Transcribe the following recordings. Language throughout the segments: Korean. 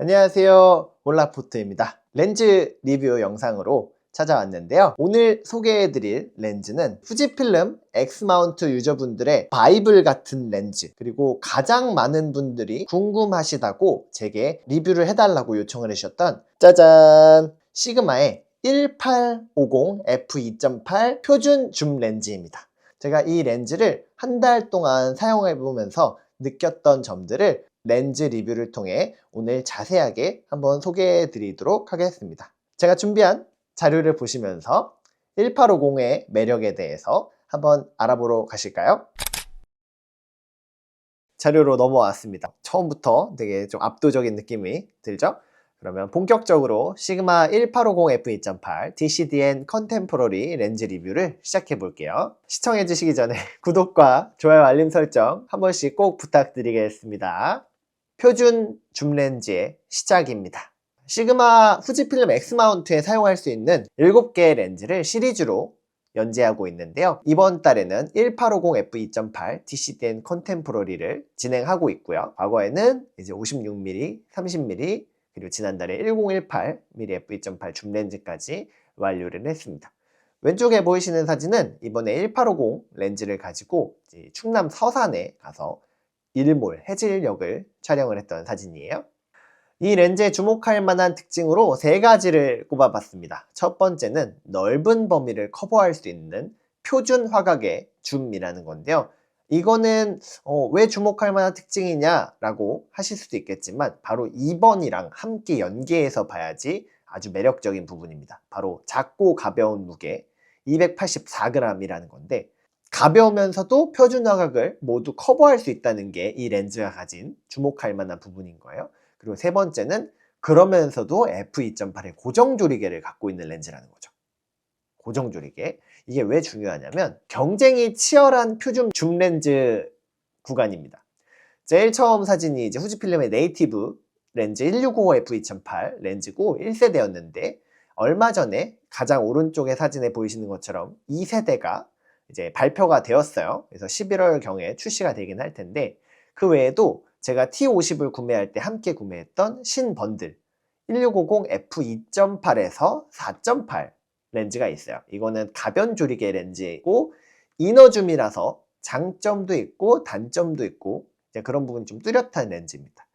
안녕하세요, 올라포트입니다. 렌즈 리뷰 영상으로 찾아왔는데요. 오늘 소개해드릴 렌즈는 후지필름 X마운트 유저분들의 바이블 같은 렌즈, 그리고 가장 많은 분들이 궁금하시다고 제게 리뷰를 해달라고 요청을 해주셨던 짜잔! 시그마의 1850 f2.8 표준 줌 렌즈입니다. 제가 이 렌즈를 한 달 동안 사용해보면서 느꼈던 점들을 렌즈 리뷰를 통해 오늘 자세하게 한번 소개해 드리도록 하겠습니다. 제가 준비한 자료를 보시면서 1850의 매력에 대해서 한번 알아보러 가실까요? 자료로 넘어왔습니다. 처음부터 되게 좀 압도적인 느낌이 들죠? 그러면 본격적으로 시그마 1850f2.8 DCDN 컨템포러리 렌즈 리뷰를 시작해 볼게요. 시청해 주시기 전에 구독과 좋아요, 알림 설정 한 번씩 꼭 부탁드리겠습니다. 표준 줌렌즈의 시작입니다. 시그마 후지필름 X마운트에 사용할 수 있는 7개의 렌즈를 시리즈로 연재하고 있는데요. 이번 달에는 1850f2.8 DCDN 컨템포러리를 진행하고 있고요. 과거에는 이제 56mm, 30mm, 그리고 지난달에 1018mm f2.8 줌렌즈까지 완료를 했습니다. 왼쪽에 보이시는 사진은 이번에 1850 렌즈를 가지고 충남 서산에 가서 일몰, 해질녘을 촬영을 했던 사진이에요. 이 렌즈에 주목할 만한 특징으로 3가지를 꼽아봤습니다. 첫 번째는 넓은 범위를 커버할 수 있는 표준 화각의 줌이라는 건데요. 이거는 왜 주목할 만한 특징이냐라고 하실 수도 있겠지만 바로 2번이랑 함께 연계해서 봐야지 아주 매력적인 부분입니다. 바로 작고 가벼운 무게 284g이라는 건데, 가벼우면서도 표준 화각을 모두 커버할 수 있다는 게 이 렌즈가 가진 주목할 만한 부분인 거예요. 그리고 세 번째는 그러면서도 f2.8의 고정 조리개를 갖고 있는 렌즈라는 거죠. 고정 조리개. 이게 왜 중요하냐면 경쟁이 치열한 표준 줌 렌즈 구간입니다. 제일 처음 사진이 이제 후지필름의 네이티브 렌즈 1655 f2.8 렌즈고 1세대였는데, 얼마 전에 가장 오른쪽의 사진에 보이시는 것처럼 2세대가 이제 발표가 되었어요. 그래서 11월경에 출시가 되긴 할 텐데, 그 외에도 제가 T50을 구매할 때 함께 구매했던 신번들 1650 f2.8에서 4.8 렌즈가 있어요. 이거는 가변 조리개 렌즈이고 이너줌이라서 장점도 있고 단점도 있고 그런 부분이 좀 뚜렷한 렌즈입니다.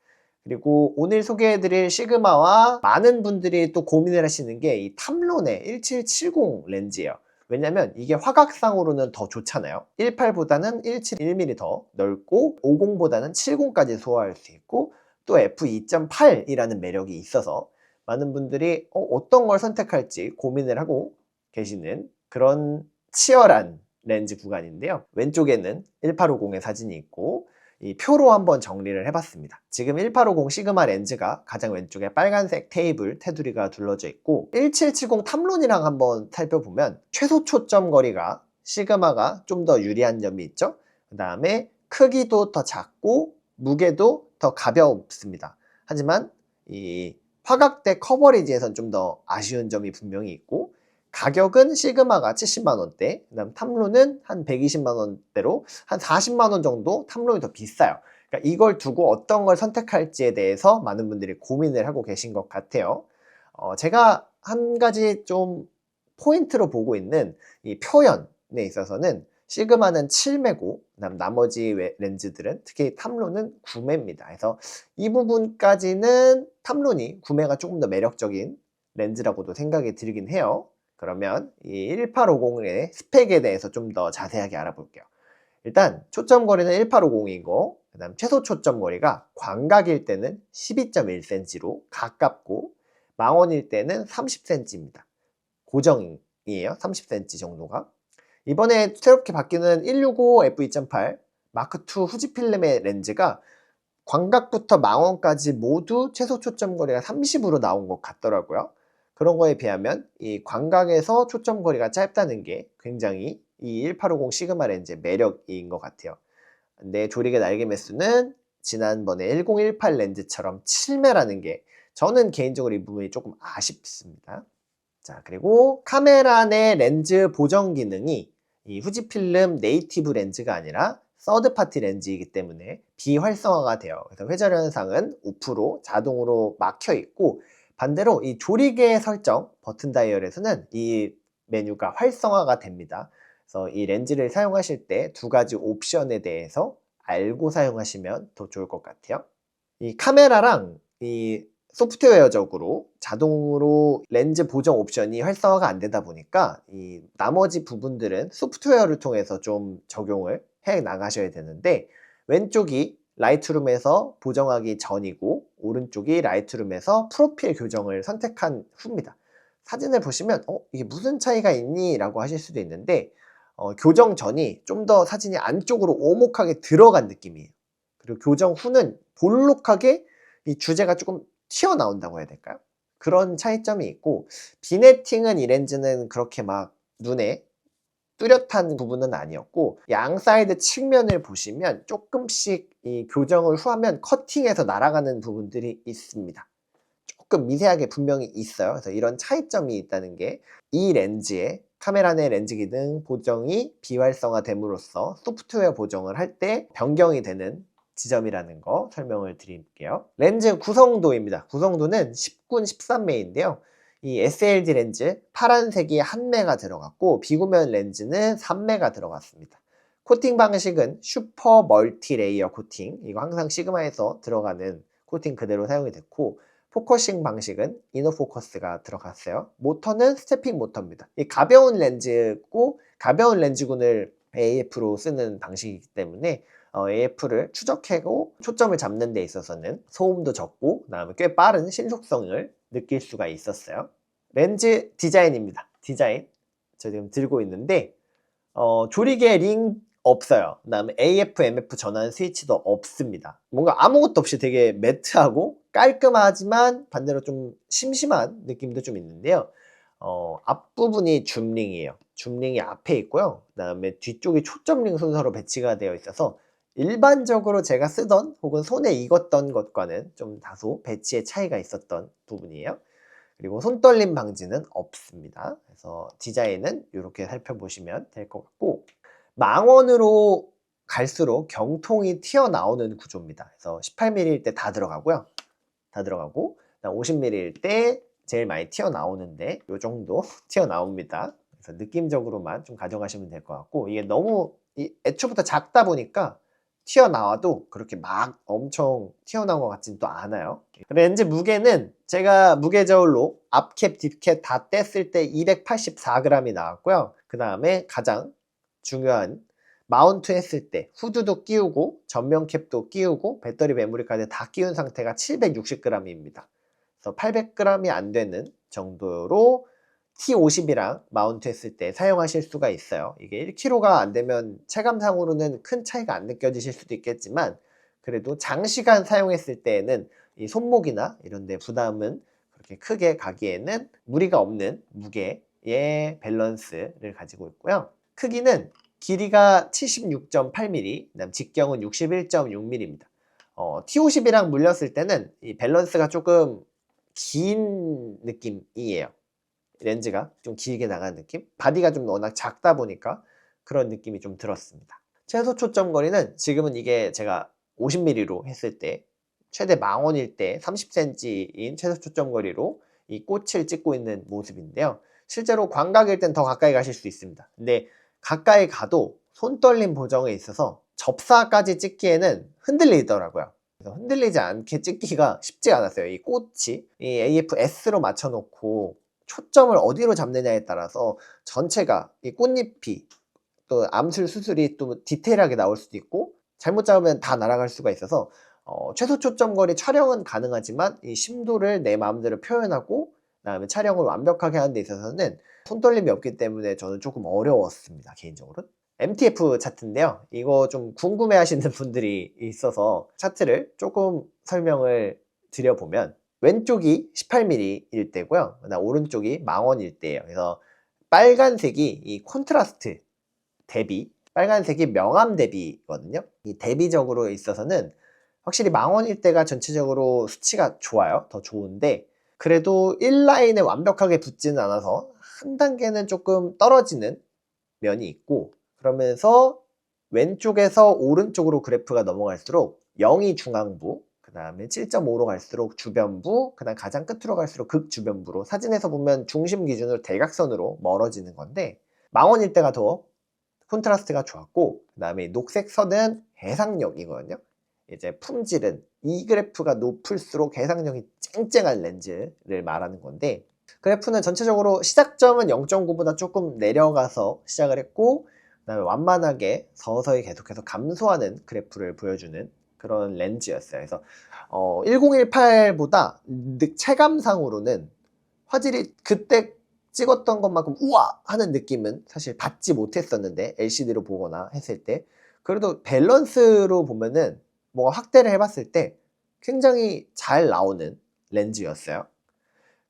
그리고 오늘 소개해드릴 시그마와 많은 분들이 또 고민을 하시는 게 이 탐론의 1770 렌즈예요. 왜냐면 이게 화각상으로는 더 좋잖아요. 18보다는 17 1mm 더 넓고 50보다는 70까지 소화할 수 있고 또 f2.8이라는 매력이 있어서 많은 분들이 어떤 걸 선택할지 고민을 하고 계시는 그런 치열한 렌즈 구간인데요. 왼쪽에는 1850의 사진이 있고 이 표로 한번 정리를 해봤습니다. 지금 1850 시그마 렌즈가 가장 왼쪽에 빨간색 테이블 테두리가 둘러져 있고 1770 탐론이랑 한번 살펴보면 최소 초점 거리가 시그마가 좀 더 유리한 점이 있죠. 그 다음에 크기도 더 작고 무게도 더 가볍습니다. 하지만 이 화각대 커버리지에선 좀 더 아쉬운 점이 분명히 있고, 가격은 시그마가 70만원대, 그 다음 탐론은 한 120만원대로 한 40만원 정도 탐론이 더 비싸요. 그러니까 이걸 두고 어떤 걸 선택할지에 대해서 많은 분들이 고민을 하고 계신 것 같아요. 제가 한 가지 좀 포인트로 보고 있는 이 표현에 있어서는 시그마는 7매고 나머지 렌즈들은 특히 탐론은 9매입니다. 그래서 이 부분까지는 탐론이 9매가 조금 더 매력적인 렌즈라고도 생각이 들긴 해요. 그러면 이 1850의 스펙에 대해서 좀 더 자세하게 알아볼게요. 일단 초점 거리는 1850이고 그 다음 최소 초점 거리가 광각일 때는 12.1cm로 가깝고 망원일 때는 30cm입니다. 고정이에요. 30cm 정도가. 이번에 새롭게 바뀌는 165 f2.8 마크2 후지필름의 렌즈가 광각부터 망원까지 모두 최소 초점 거리가 30으로 나온 것 같더라고요. 그런 거에 비하면 이 광각에서 초점 거리가 짧다는 게 굉장히 이 1850 시그마 렌즈의 매력인 것 같아요. 근데 조리개 날개 매수는 지난번에 1018 렌즈처럼 7매라는 게 저는 개인적으로 이 부분이 조금 아쉽습니다. 자, 그리고 카메라 내 렌즈 보정 기능이 이 후지필름 네이티브 렌즈가 아니라 서드 파티 렌즈이기 때문에 비활성화가 돼요. 그래서 회전 현상은 5% 자동으로 막혀 있고, 반대로 이 조리개 설정 버튼 다이얼에서는 이 메뉴가 활성화가 됩니다. 그래서 이 렌즈를 사용하실 때 두 가지 옵션에 대해서 알고 사용하시면 더 좋을 것 같아요. 이 카메라랑 이 소프트웨어적으로 자동으로 렌즈 보정 옵션이 활성화가 안 되다 보니까 이 나머지 부분들은 소프트웨어를 통해서 좀 적용을 해 나가셔야 되는데, 왼쪽이 라이트룸에서 보정하기 전이고 오른쪽이 라이트룸에서 프로필 교정을 선택한 후입니다. 사진을 보시면 이게 무슨 차이가 있니? 라고 하실 수도 있는데, 교정 전이 좀 더 사진이 안쪽으로 오목하게 들어간 느낌이에요. 그리고 교정 후는 볼록하게 이 주제가 조금 튀어나온다고 해야 될까요? 그런 차이점이 있고, 비네팅은 이 렌즈는 그렇게 막 눈에 뚜렷한 부분은 아니었고, 양 사이드 측면을 보시면 조금씩 이 교정을 후하면 커팅해서 날아가는 부분들이 있습니다. 조금 미세하게 분명히 있어요. 그래서 이런 차이점이 있다는 게 이 렌즈의 카메라 내 렌즈 기능 보정이 비활성화됨으로써 소프트웨어 보정을 할 때 변경이 되는 지점이라는 거 설명을 드릴게요. 렌즈 구성도입니다. 구성도는 10군 13매인데요. 이 SLD 렌즈 파란색이 1매가 들어갔고, 비구면 렌즈는 3매가 들어갔습니다. 코팅 방식은 슈퍼 멀티 레이어 코팅, 이거 항상 시그마에서 들어가는 코팅 그대로 사용이 됐고, 포커싱 방식은 이너포커스가 들어갔어요. 모터는 스태핑 모터입니다. 이 가벼운 렌즈고, 가벼운 렌즈군을 AF로 쓰는 방식이기 때문에 AF를 추적하고 초점을 잡는 데 있어서는 소음도 적고, 그다음에 꽤 빠른 신속성을 느낄 수가 있었어요. 렌즈 디자인입니다. 디자인 저 지금 들고 있는데, 조리개 링 없어요. 그 다음에 AF, MF 전환 스위치도 없습니다. 뭔가 아무것도 없이 되게 매트하고 깔끔하지만 반대로 좀 심심한 느낌도 좀 있는데요. 앞부분이 줌링이에요. 줌링이 앞에 있고요. 그 다음에 뒤쪽이 초점링 순서로 배치가 되어 있어서 일반적으로 제가 쓰던 혹은 손에 익었던 것과는 좀 다소 배치의 차이가 있었던 부분이에요. 그리고 손떨림 방지는 없습니다. 그래서 디자인은 이렇게 살펴보시면 될 것 같고, 망원으로 갈수록 경통이 튀어나오는 구조입니다. 그래서 18mm일 때 다 들어가고요. 다 들어가고, 50mm일 때 제일 많이 튀어나오는데 이 정도 튀어나옵니다. 그래서 느낌적으로만 좀 가져가시면 될 것 같고, 이게 너무 애초부터 작다 보니까 튀어나와도 그렇게 막 엄청 튀어나온 것 같진 또 않아요. 렌즈 무게는 제가 무게 저울로 앞캡, 뒷캡 다 뗐을 때 284g이 나왔고요. 그 다음에 가장 중요한 마운트 했을 때 후드도 끼우고 전면 캡도 끼우고 배터리 메모리 카드 다 끼운 상태가 760g입니다. 그래서 800g이 안 되는 정도로 T50이랑 마운트 했을 때 사용하실 수가 있어요. 이게 1kg가 안 되면 체감상으로는 큰 차이가 안 느껴지실 수도 있겠지만, 그래도 장시간 사용했을 때에는 이 손목이나 이런 데 부담은 그렇게 크게 가기에는 무리가 없는 무게의 밸런스를 가지고 있고요. 크기는 길이가 76.8mm, 그다음 직경은 61.6mm입니다. T50이랑 물렸을 때는 이 밸런스가 조금 긴 느낌이에요. 렌즈가 좀 길게 나가는 느낌? 바디가 좀 워낙 작다 보니까 그런 느낌이 좀 들었습니다. 최소 초점 거리는 지금은 이게 제가 50mm로 했을 때 최대 망원일 때 30cm인 최소 초점 거리로 이 꽃을 찍고 있는 모습인데요. 실제로 광각일 땐 더 가까이 가실 수 있습니다. 근데 가까이 가도 손떨림 보정에 있어서 접사까지 찍기에는 흔들리더라고요. 그래서 흔들리지 않게 찍기가 쉽지 않았어요. 이 꽃이 이 AF-S로 맞춰놓고 초점을 어디로 잡느냐에 따라서 전체가 이 꽃잎이 또 암술 수술이 또 디테일하게 나올 수도 있고, 잘못 잡으면 다 날아갈 수가 있어서 최소 초점 거리 촬영은 가능하지만 이 심도를 내 마음대로 표현하고 그다음에 촬영을 완벽하게 하는 데 있어서는 손떨림이 없기 때문에 저는 조금 어려웠습니다, 개인적으로. MTF 차트인데요. 이거 좀 궁금해 하시는 분들이 있어서 차트를 조금 설명을 드려보면, 왼쪽이 18mm일 때고요. 그다음 오른쪽이 망원일 때예요. 그래서 빨간색이 이 콘트라스트 대비, 빨간색이 명암 대비거든요. 이 대비적으로 있어서는 확실히 망원일 때가 전체적으로 수치가 좋아요. 더 좋은데, 그래도 1라인에 완벽하게 붙지는 않아서 한 단계는 조금 떨어지는 면이 있고, 그러면서 왼쪽에서 오른쪽으로 그래프가 넘어갈수록 0이 중앙부, 그 다음에 7.5로 갈수록 주변부, 그 다음 가장 끝으로 갈수록 극주변부로 사진에서 보면 중심 기준으로 대각선으로 멀어지는 건데 망원일 때가 더 콘트라스트가 좋았고 그 다음에 녹색 선은 해상력이거든요. 이제 품질은 이 그래프가 높을수록 해상력이 쨍쨍한 렌즈를 말하는 건데 그래프는 전체적으로 시작점은 0.9보다 조금 내려가서 시작을 했고 그 다음에 완만하게 서서히 계속해서 감소하는 그래프를 보여주는 그런 렌즈였어요. 그래서 1018보다 체감상으로는 화질이 그때 찍었던 것만큼 우와 하는 느낌은 사실 받지 못했었는데 LCD로 보거나 했을 때 그래도 밸런스로 보면은 뭔가 확대를 해봤을 때 굉장히 잘 나오는 렌즈였어요.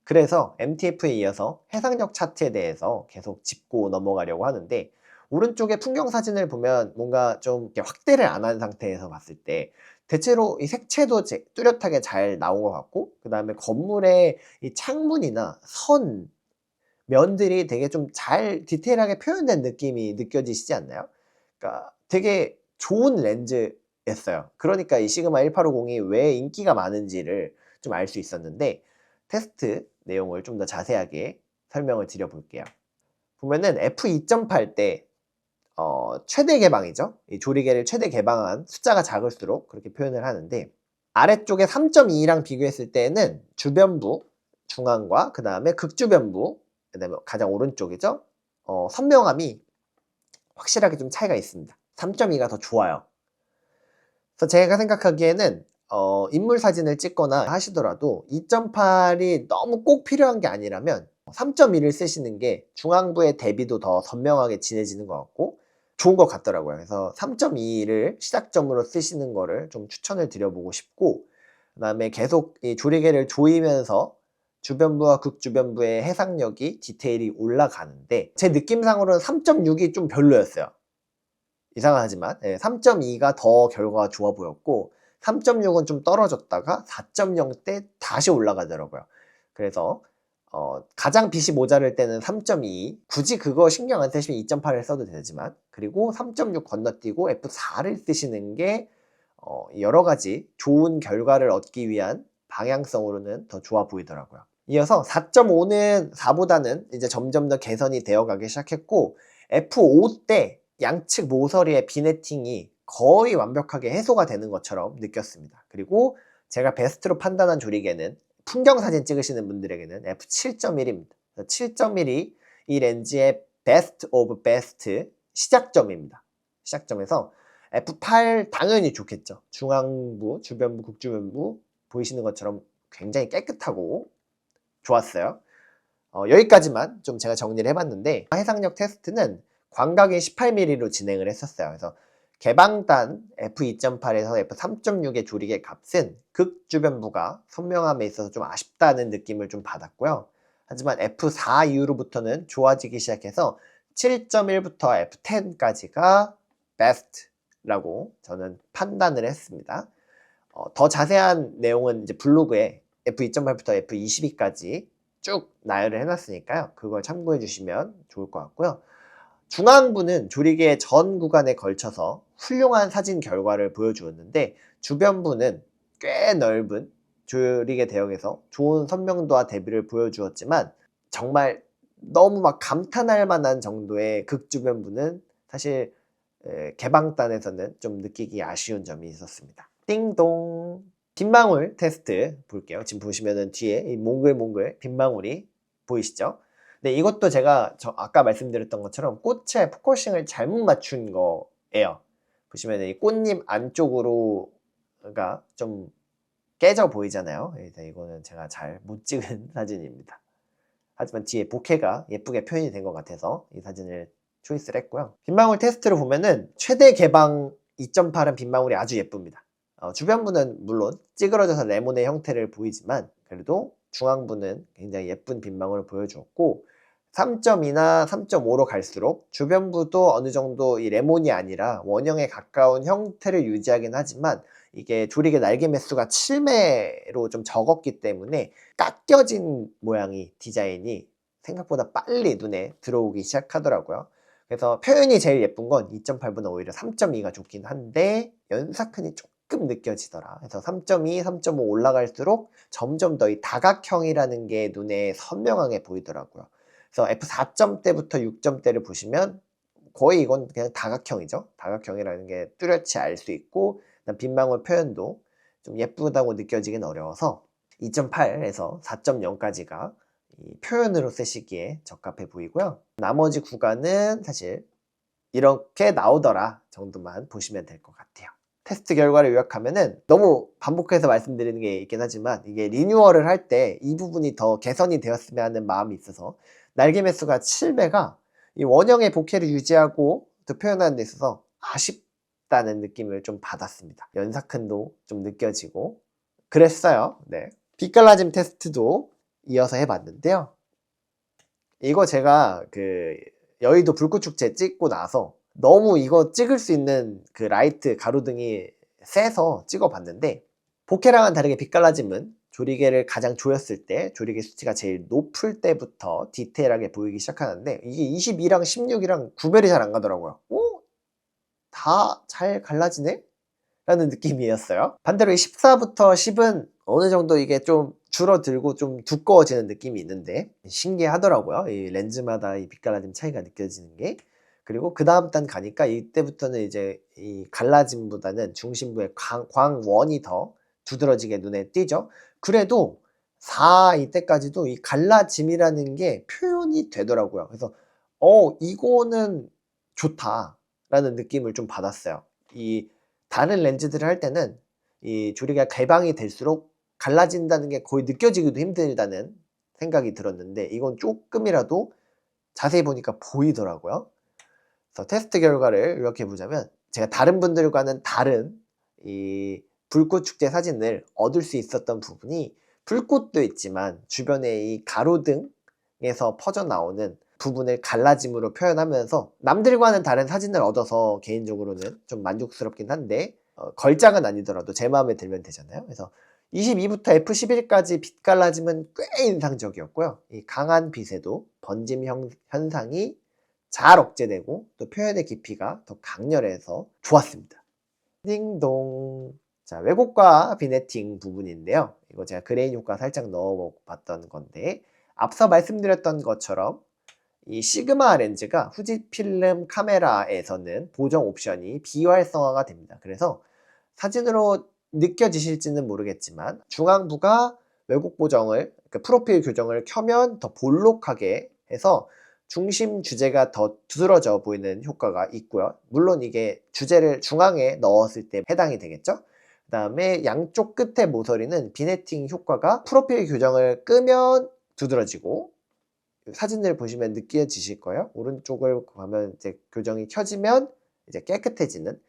그래서 MTF에 이어서 해상력 차트에 대해서 계속 짚고 넘어가려고 하는데 오른쪽에 풍경 사진을 보면 뭔가 좀 이렇게 확대를 안 한 상태에서 봤을 때 대체로 이 색채도 뚜렷하게 잘 나온 것 같고 그 다음에 건물의 이 창문이나 선, 면들이 되게 좀 잘 디테일하게 표현된 느낌이 느껴지시지 않나요? 그러니까 되게 좋은 렌즈였어요. 그러니까 이 시그마 1850이 왜 인기가 많은지를 좀 알 수 있었는데 테스트 내용을 좀 더 자세하게 설명을 드려볼게요. 보면은 f2.8 때 최대 개방이죠. 이 조리개를 최대 개방한 숫자가 작을수록 그렇게 표현을 하는데 아래쪽에 3.2랑 비교했을 때는 주변부, 중앙과 그 다음에 극주변부, 그 다음에 가장 오른쪽이죠. 선명함이 확실하게 좀 차이가 있습니다. 3.2가 더 좋아요. 그래서 제가 생각하기에는 인물 사진을 찍거나 하시더라도 2.8이 너무 꼭 필요한 게 아니라면 3.2를 쓰시는 게 중앙부의 대비도 더 선명하게 진해지는 것 같고 좋은 것 같더라고요. 그래서 3.2를 시작점으로 쓰시는 거를 좀 추천을 드려보고 싶고 그 다음에 계속 이 조리개를 조이면서 주변부와 극주변부의 해상력이 디테일이 올라가는데 제 느낌상으로는 3.6이 좀 별로였어요. 이상하지만 3.2가 더 결과가 좋아 보였고 3.6은 좀 떨어졌다가 4.0 때 다시 올라가더라고요. 그래서 가장 빛이 모자랄 때는 3.2 굳이 그거 신경 안 쓰시면 2.8을 써도 되지만 그리고 3.6 건너뛰고 F4를 쓰시는 게 여러 가지 좋은 결과를 얻기 위한 방향성으로는 더 좋아 보이더라고요. 이어서 4.5는 4보다는 이제 점점 더 개선이 되어 가기 시작했고 F5 때 양측 모서리의 비네팅이 거의 완벽하게 해소가 되는 것처럼 느꼈습니다. 그리고 제가 베스트로 판단한 조리개는 풍경 사진 찍으시는 분들에게는 f7.1입니다. 7.1이 이 렌즈의 베스트 오브 베스트 시작점입니다. 시작점에서 F8 당연히 좋겠죠. 중앙부, 주변부, 극주변부 보이시는 것처럼 굉장히 깨끗하고 좋았어요. 여기까지만 좀 제가 정리를 해봤는데 해상력 테스트는 광각인 18mm로 진행을 했었어요. 그래서 개방단 f2.8에서 f3.6의 조리개 값은 극주변부가 선명함에 있어서 좀 아쉽다는 느낌을 좀 받았고요. 하지만 f4 이후로부터는 좋아지기 시작해서 7.1부터 f10까지가 베스트라고 저는 판단을 했습니다. 더 자세한 내용은 이제 블로그에 f2.8부터 f22까지 쭉 나열을 해놨으니까요. 그걸 참고해 주시면 좋을 것 같고요. 중앙부는 조리개 전 구간에 걸쳐서 훌륭한 사진 결과를 보여주었는데 주변부는 꽤 넓은 조리개 대역에서 좋은 선명도와 대비를 보여주었지만 정말 너무 막 감탄할 만한 정도의 극주변부는 사실 개방단에서는 좀 느끼기 아쉬운 점이 있었습니다. 띵동! 빗방울 테스트 볼게요. 지금 보시면은 뒤에 이 몽글몽글 빗방울이 보이시죠? 네, 이것도 제가 아까 말씀드렸던 것처럼 꽃에 포커싱을 잘못 맞춘 거예요. 보시면은 이 꽃잎 안쪽으로가 좀 깨져 보이잖아요. 그래서 이거는 제가 잘 못 찍은 사진입니다. 하지만 뒤에 보케가 예쁘게 표현이 된 것 같아서 이 사진을 초이스를 했고요. 빗방울 테스트를 보면은 최대 개방 2.8은 빗방울이 아주 예쁩니다. 주변부는 물론 찌그러져서 레몬의 형태를 보이지만 그래도 중앙부는 굉장히 예쁜 빗방울을 보여주었고 3.2나 3.5로 갈수록 주변부도 어느 정도 이 레몬이 아니라 원형에 가까운 형태를 유지하긴 하지만 이게 조리개 날개 매수가 7매로 좀 적었기 때문에 깎여진 모양이 디자인이 생각보다 빨리 눈에 들어오기 시작하더라고요. 그래서 표현이 제일 예쁜 건 2.8보다 오히려 3.2가 좋긴 한데 연사큰이 조금 느껴지더라. 그래서 3.2, 3.5 올라갈수록 점점 더 이 다각형이라는 게 눈에 선명하게 보이더라고요. 그래서 F4점대부터 6점대를 보시면 거의 이건 그냥 다각형이죠. 다각형이라는 게 뚜렷이 알 수 있고 빗망울 표현도 좀 예쁘다고 느껴지긴 어려워서 2.8에서 4.0까지가 이 표현으로 쓰시기에 적합해 보이고요. 나머지 구간은 사실 이렇게 나오더라 정도만 보시면 될 것 같아요. 테스트 결과를 요약하면은 너무 반복해서 말씀드리는 게 있긴 하지만 이게 리뉴얼을 할 때 이 부분이 더 개선이 되었으면 하는 마음이 있어서 날개 매수가 7배가 이 원형의 복회를 유지하고 또 표현하는 데 있어서 아쉽다는 느낌을 좀 받았습니다. 연사큰도 좀 느껴지고 그랬어요. 네. 빛갈라짐 테스트도 이어서 해봤는데요. 이거 제가 그 여의도 불꽃축제 찍고 나서 너무 이거 찍을 수 있는 그 라이트 가로등이 세서 찍어봤는데 복회랑은 다르게 빛갈라짐은 조리개를 가장 조였을 때 조리개 수치가 제일 높을 때부터 디테일하게 보이기 시작하는데 이게 22랑 16이랑 구별이 잘 안 가더라고요. 오? 다 잘 갈라지네? 라는 느낌이었어요. 반대로 14부터 10은 어느 정도 이게 좀 줄어들고 좀 두꺼워지는 느낌이 있는데 신기하더라고요. 이 렌즈마다 이 빛갈라짐 차이가 느껴지는 게. 그리고 그 다음 단 가니까 이때부터는 이제 이 갈라짐보다는 중심부의 광원이 더 두드러지게 눈에 띄죠. 그래도 4 이때까지도 이 갈라짐이라는 게 표현이 되더라고요. 그래서 이거는 좋다라는 느낌을 좀 받았어요. 이 다른 렌즈들을 할 때는 이 조리개가 개방이 될수록 갈라진다는 게 거의 느껴지기도 힘들다는 생각이 들었는데 이건 조금이라도 자세히 보니까 보이더라고요. 그래서 테스트 결과를 이렇게 보자면 제가 다른 분들과는 다른 이 불꽃 축제 사진을 얻을 수 있었던 부분이 불꽃도 있지만 주변에 이 가로등에서 퍼져나오는 부분을 갈라짐으로 표현하면서 남들과는 다른 사진을 얻어서 개인적으로는 좀 만족스럽긴 한데 걸작은 아니더라도 제 마음에 들면 되잖아요. 그래서 22부터 F11까지 빛 갈라짐은 꽤 인상적이었고요. 이 강한 빛에도 번짐 현상이 잘 억제되고 또 표현의 깊이가 더 강렬해서 좋았습니다. 띵동. 자, 왜곡과 비네팅 부분인데요. 이거 제가 그레인 효과 살짝 넣어봤던 건데 앞서 말씀드렸던 것처럼 이 시그마 렌즈가 후지필름 카메라에서는 보정 옵션이 비활성화가 됩니다. 그래서 사진으로 느껴지실지는 모르겠지만 중앙부가 왜곡 보정을 그러니까 프로필 교정을 켜면 더 볼록하게 해서 중심 주제가 더 두드러져 보이는 효과가 있고요. 물론 이게 주제를 중앙에 넣었을 때 해당이 되겠죠. 그 다음에 양쪽 끝에 모서리는 비네팅 효과가 프로필 교정을 끄면 두드러지고 사진을 보시면 느껴지실 거예요. 오른쪽을 가면 이제 교정이 켜지면 이제 깨끗해지는.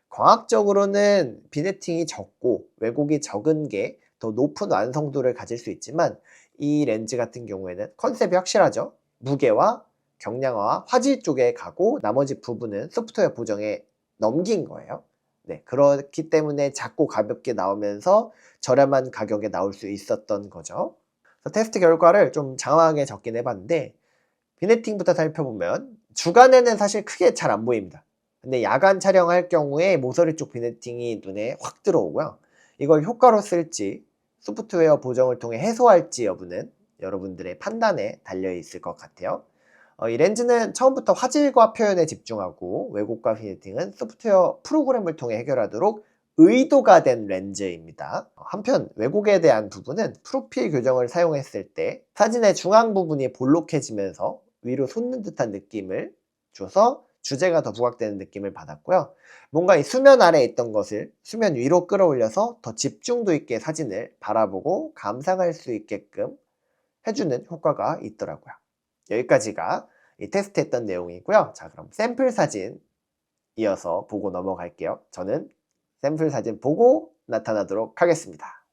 광학적으로는 비네팅이 적고 왜곡이 적은 게 더 높은 완성도를 가질 수 있지만 이 렌즈 같은 경우에는 컨셉이 확실하죠. 무게와 경량화와 화질 쪽에 가고 나머지 부분은 소프트웨어 보정에 넘긴 거예요. 네, 그렇기 때문에 작고 가볍게 나오면서 저렴한 가격에 나올 수 있었던 거죠. 테스트 결과를 좀 장황하게 적긴 해봤는데 비네팅부터 살펴보면 주간에는 사실 크게 잘 안 보입니다. 근데 야간 촬영할 경우에 모서리 쪽 비네팅이 눈에 확 들어오고요. 이걸 효과로 쓸지 소프트웨어 보정을 통해 해소할지 여부는 여러분들의 판단에 달려 있을 것 같아요. 이 렌즈는 처음부터 화질과 표현에 집중하고 왜곡과 비네팅은 소프트웨어 프로그램을 통해 해결하도록 의도가 된 렌즈입니다. 한편 왜곡에 대한 부분은 프로필 교정을 사용했을 때 사진의 중앙 부분이 볼록해지면서 위로 솟는 듯한 느낌을 줘서 주제가 더 부각되는 느낌을 받았고요. 뭔가 이 수면 아래에 있던 것을 수면 위로 끌어올려서 더 집중도 있게 사진을 바라보고 감상할 수 있게끔 해주는 효과가 있더라고요. 여기까지가 이 테스트했던 내용이고요. 자, 그럼 샘플 사진 이어서 보고 넘어갈게요. 저는 샘플 사진 보고 나타나도록 하겠습니다.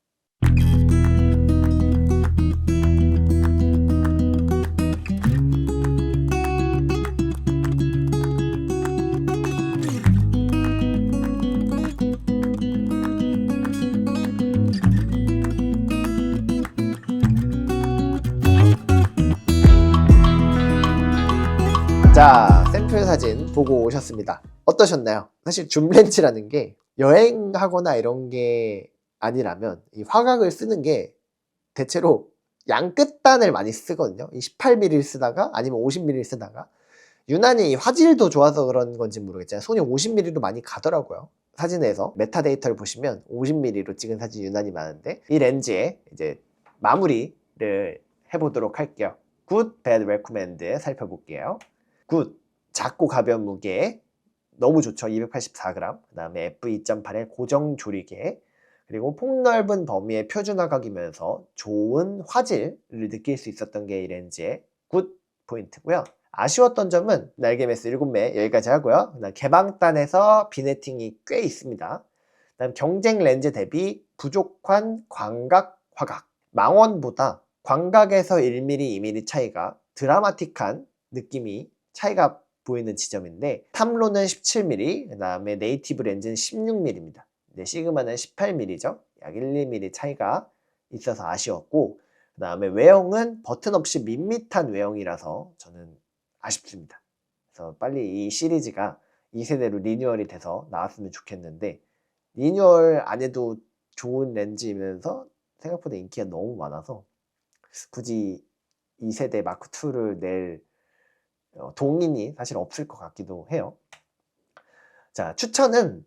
자, 샘플 사진 보고 오셨습니다. 어떠셨나요? 사실 줌렌즈라는 게 여행하거나 이런 게 아니라면 이 화각을 쓰는 게 대체로 양끝단을 많이 쓰거든요. 이 18mm를 쓰다가 아니면 50mm를 쓰다가 유난히 이 화질도 좋아서 그런 건지 모르겠지만 손이 50mm로 많이 가더라고요. 사진에서 메타데이터를 보시면 50mm로 찍은 사진이 유난히 많은데 이 렌즈에 이제 마무리를 해보도록 할게요. 굿, 배드, 레코멘드 살펴볼게요. 굿, 작고 가벼운 무게 너무 좋죠. 284g. 그 다음에 f2.8의 고정 조리개, 그리고 폭넓은 범위의 표준 화각이면서 좋은 화질을 느낄 수 있었던 게 이 렌즈의 굿 포인트고요. 아쉬웠던 점은 날개매스 7매 여기까지 하고요. 그다음 개방단에서 비네팅이 꽤 있습니다. 그다음 경쟁 렌즈 대비 부족한 광각 화각. 망원보다 광각에서 1mm, 2mm 차이가 드라마틱한 느낌이 차이가 보이는 지점인데 탐로는 17mm, 그 다음에 네이티브 렌즈는 16mm입니다. 근데 시그마는 18mm죠. 약 1, 2mm 차이가 있어서 아쉬웠고, 그 다음에 외형은 버튼 없이 밋밋한 외형이라서 저는 아쉽습니다. 그래서 빨리 이 시리즈가 2세대로 리뉴얼이 돼서 나왔으면 좋겠는데 리뉴얼 안 해도 좋은 렌즈이면서 생각보다 인기가 너무 많아서 굳이 2세대 마크2를 낼 동인이 사실 없을 것 같기도 해요. 자, 추천은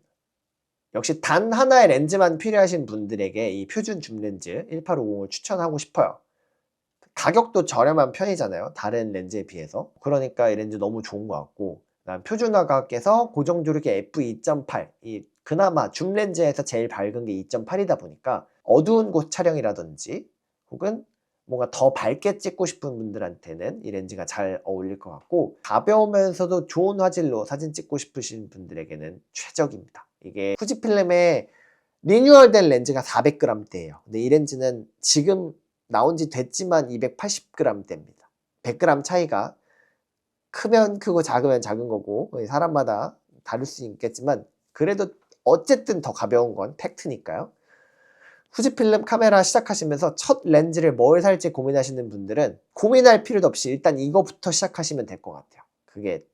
역시 단 하나의 렌즈만 필요하신 분들에게 이 표준 줌렌즈 1850을 추천하고 싶어요. 가격도 저렴한 편이잖아요, 다른 렌즈에 비해서. 그러니까 이 렌즈 너무 좋은 것 같고, 그다음 표준 화각에서 고정 조리개 f2.8, 이 그나마 줌렌즈에서 제일 밝은 게 2.8이다 보니까 어두운 곳 촬영이라든지 혹은 뭔가 더 밝게 찍고 싶은 분들한테는 이 렌즈가 잘 어울릴 것 같고, 가벼우면서도 좋은 화질로 사진 찍고 싶으신 분들에게는 최적입니다. 이게 후지필름의 리뉴얼된 렌즈가 400g대예요. 근데 이 렌즈는 지금 나온 지 됐지만 280g대입니다. 100g 차이가 크면 크고 작으면 작은 거고 사람마다 다를 수 있겠지만 그래도 어쨌든 더 가벼운 건 팩트니까요. 후지필름 카메라 시작하시면서 첫 렌즈를 뭘 살지 고민하시는 분들은 고민할 필요도 없이 일단 이거부터 시작하시면 될 것 같아요. 그게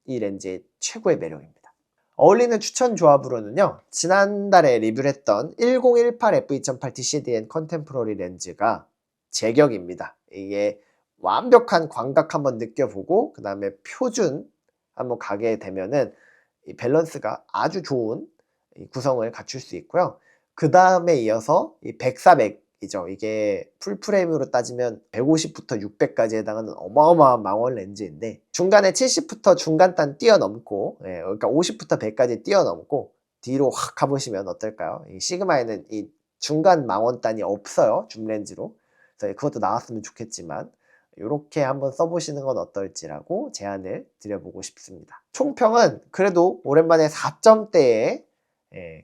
이 렌즈의 최고의 매력입니다. 어울리는 추천 조합으로는요, 지난달에 리뷰를 했던 1018 f2.8 DCDN 컨템포러리 렌즈가 제격입니다. 이게 완벽한 광각 한번 느껴보고 그 다음에 표준 한번 가게 되면은 이 밸런스가 아주 좋은 구성을 갖출 수 있고요. 그 다음에 이어서 이 104-100이죠. 이게 풀프레임으로 따지면 150부터 600까지 해당하는 어마어마한 망원 렌즈인데 중간에 70부터 중간단 뛰어넘고, 그러니까 50부터 100까지 뛰어넘고 뒤로 확 가보시면 어떨까요? 이 시그마에는 이 중간 망원단이 없어요, 줌렌즈로. 그래서 그것도 나왔으면 좋겠지만 이렇게 한번 써보시는 건 어떨지라고 제안을 드려보고 싶습니다. 총평은 그래도 오랜만에 4점대의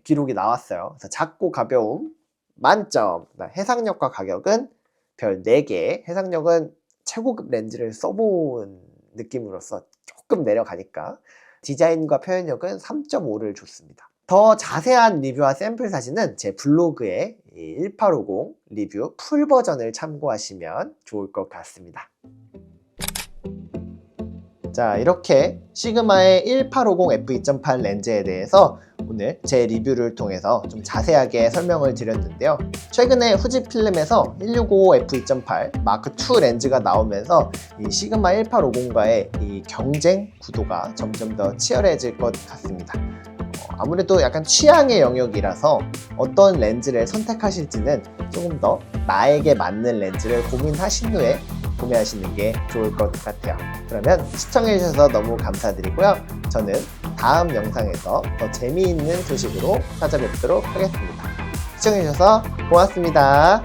기록이 나왔어요. 그래서 작고 가벼움 만점, 해상력과 가격은 별 4개, 해상력은 최고급 렌즈를 써본 느낌으로서 조금 내려가니까, 디자인과 표현력은 3.5를 줬습니다. 더 자세한 리뷰와 샘플 사진은 제 블로그에 1850 리뷰 풀 버전을 참고하시면 좋을 것 같습니다. 자, 이렇게 시그마의 1850 f2.8 렌즈에 대해서 오늘 제 리뷰를 통해서 좀 자세하게 설명을 드렸는데요. 최근에 후지필름에서 1655 f2.8 마크2 렌즈가 나오면서 이 시그마 1850과의 이 경쟁 구도가 점점 더 치열해질 것 같습니다. 아무래도 약간 취향의 영역이라서 어떤 렌즈를 선택하실지는 조금 더 나에게 맞는 렌즈를 고민하신 후에 구매하시는 게 좋을 것 같아요. 그러면 시청해주셔서 너무 감사드리고요. 저는 다음 영상에서 더 재미있는 소식으로 찾아뵙도록 하겠습니다. 시청해주셔서 고맙습니다.